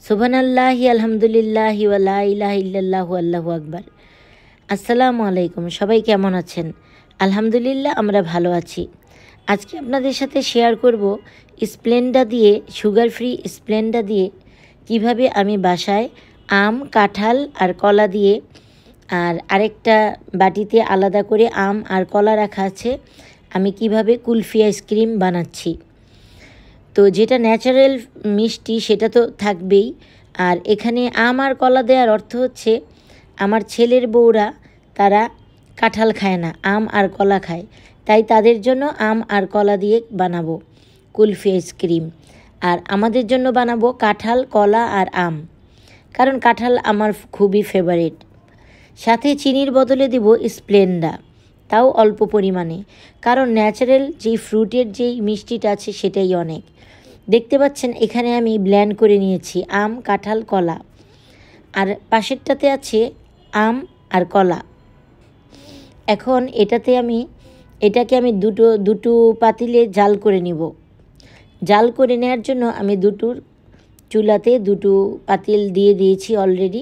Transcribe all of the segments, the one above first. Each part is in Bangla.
সুবহানাল্লাহি আলহামদুলিল্লাহি ওয়া লা ইলাহা ইল্লাল্লাহু আল্লাহু আকবার। আসসালামু আলাইকুম, সবাই কেমন আছেন? আলহামদুলিল্লাহ আমরা ভালো আছি। আজকে আপনাদের সাথে শেয়ার করব স্প্লেন্ডা দিয়ে, সুগার ফ্রি স্প্লেন্ডা দিয়ে কিভাবে আমি বাসায় আম, কাঁঠাল আর কলা দিয়ে, আর আরেকটা বাটিতে আলাদা করে আম আর কলা রাখা আছে, আমি কিভাবে কুলফি আইসক্রিম বানাচ্ছি। তো যেটা ন্যাচারাল মিষ্টি সেটা তো থাকবেই, আর এখানে আম আর কলা দেওয়ার অর্থ হচ্ছে আমার ছেলের বউরা তারা কাঁঠাল খায় না, আম আর কলা খায়, তাই তাদের জন্য আম আর কলা দিয়ে বানাবো কুলফি আইসক্রিম। আর আমাদের জন্য বানাবো কাঁঠাল, কলা আর আম, কারণ কাঁঠাল আমার খুবই ফেভারিট। সাথে চিনির বদলে দিব স্প্লেন্ডা, তাও অল্প পরিমাণে, কারণ ন্যাচারাল যেই ফ্রুটের যেই মিষ্টিটা আছে সেটাই অনেক। দেখতে পাচ্ছেন এখানে আমি ব্লেন্ড করে নিয়েছি আম, কাঁঠাল, কলা, আর পাশেরটাতে আছে আম আর কলা। এখন এটাকে আমি দুটো পাতিলে জাল করে নিব। জাল করে নেওয়ার জন্য আমি দুটোর চুলাতে দুটো পাতিল দিয়ে দিয়েছি অলরেডি।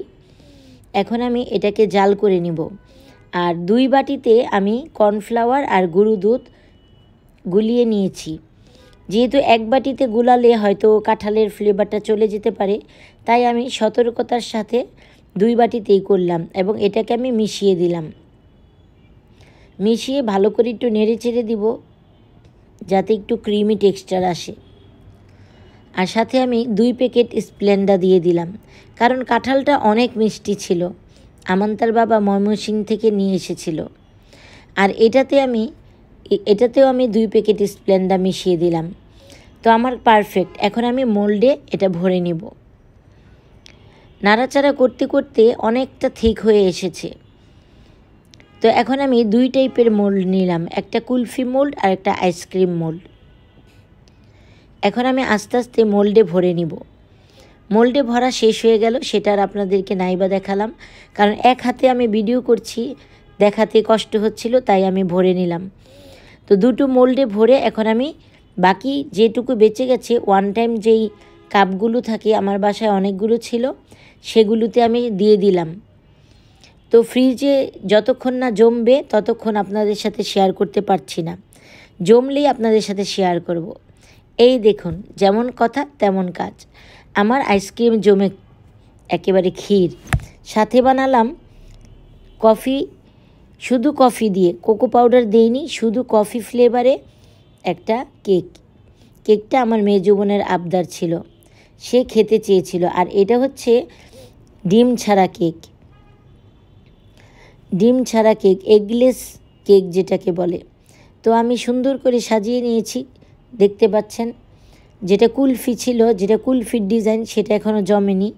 এখন আমি এটাকে জাল করে নিব। আর 2 বাটিতে আমি কর্নফ্লাওয়ার আর গুঁড়ো দুধ গুলিয়ে নিয়েছি। যেহেতু 1 বাটিতে গুলালে হয়তো কাঁঠালের ফ্লেভারটা চলে যেতে পারে, তাই আমি সতর্কতার সাথে 2 বাটিতেই করলাম এবং এটাকে আমি মিশিয়ে দিলাম। মিশিয়ে ভালো করে একটু নেড়ে চেড়ে দিব যাতে একটু ক্রিমি টেক্সচার আসে। আর সাথে আমি 2 প্যাকেট স্প্লেন্ডা দিয়ে দিলাম, কারণ কাঁঠালটা অনেক মিষ্টি ছিল, আমান্তার বাবা ময়মনসিংহ থেকে নিয়ে এসেছিল। আর এটাতেও আমি 2 প্যাকেট স্প্লেন্ডা মিশিয়ে দিলাম। তো আমার পারফেক্ট। এখন আমি মোল্ডে এটা ভরে নিব। নাড়াচাড়া করতে করতে অনেকটা ঠিক হয়ে এসেছে। তো এখন আমি 2 টাইপের মোল্ড নিলাম, একটা কুলফি মোল্ড আর একটা আইসক্রিম মোল্ড। এখন আমি আস্তে আস্তে মোল্ডে ভরে নিব। মোল্ডে ভরা শেষ হয়ে গেল, সেটা আর আপনাদেরকে নাইবা দেখালাম, কারণ এক হাতে আমি ভিডিও করছি, দেখাতে কষ্ট হচ্ছিল, তাই আমি ভরে নিলাম। তো 2টো মোল্ডে ভরে এখন আমি বাকি যেটুকু বেঁচে গেছে 1 টাইম যেই কাপগুলো থাকে, আমার বাসায় অনেকগুলো ছিল, সেগুলোতে আমি দিয়ে দিলাম। তো ফ্রিজে যতক্ষণ না জমবে ততক্ষণ আপনাদের সাথে শেয়ার করতে পারছি না, জমলেই আপনাদের সাথে শেয়ার করব। এই দেখুন, যেমন কথা তেমন কাজ, আমার আইসক্রিম জমে একেবারে ক্ষীর। সাথে বানালাম কফি, শুধু কফি দিয়ে, কোকো পাউডার দেইনি, শুধু কফি ফ্লেভারে একটা কেকটা আমার মেজো বোনের আবদার ছিল, সে খেতে চেয়েছিল। আর এটা হচ্ছে ডিম ছাড়া কেক, এগলেস কেক যেটাকে বলে। তো আমি সুন্দর করে সাজিয়ে নিয়েছি, দেখতে পাচ্ছেন। যেটা কুলফি ছিল, যেটা কুলফির ডিজাইন, সেটা এখনও জমেনি,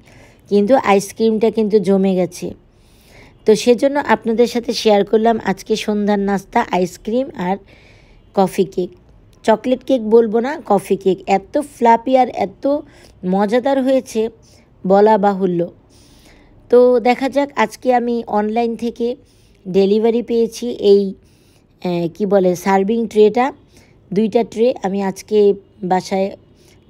কিন্তু আইসক্রিমটা কিন্তু জমে গেছে। তো সেজন্য আপনাদের সাথে শেয়ার করলাম আজকে সন্ধ্যার নাস্তা আইসক্রিম আর কফি কেক। চকলেট কেক বলবো না, কফি কেক। এত ফ্লাপি আর এত মজাদার হয়েছে বলা বাহুল্য। তো দেখা যাক, আজকে আমি অনলাইন থেকে ডেলিভারি পেয়েছি এই কি বলে সার্ভিং ট্রেটা, 2টা ট্রে আমি আজকে বাসায়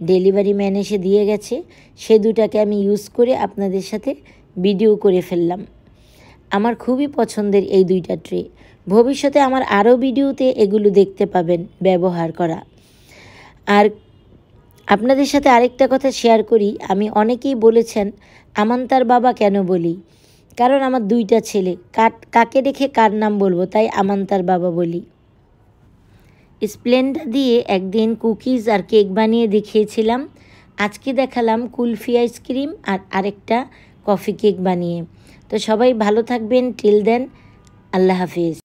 ডেলিভারি ম্যান এসে দিয়ে গেছে, সে 2টাকে আমি ইউজ করে আপনাদের সাথে ভিডিও করে ফেললাম। আমার খুবই পছন্দের এই 2টা ট্রে। ভবিষ্যতে আমার আরও ভিডিওতে এগুলো দেখতে পাবেন ব্যবহার করা। আর আপনাদের সাথে আরেকটা কথা শেয়ার করি, আমি অনেকেই বলেছেন আমান্তার বাবা কেন বলি, কারণ আমার 2টা ছেলে, কাকে রেখে কার নাম বলবো, তাই আমান্তার বাবা বলি। স্প্লেন্ডা দিয়ে একদিন কুকিজ আর কেক বানিয়ে দেখিয়েছিলাম, আজকে দেখালাম কুলফি আইসক্রিম আর আরেকটা কফি কেক বানিয়ে। তো সবাই ভালো থাকবেন, টিল দেন, আল্লাহ হাফিজ।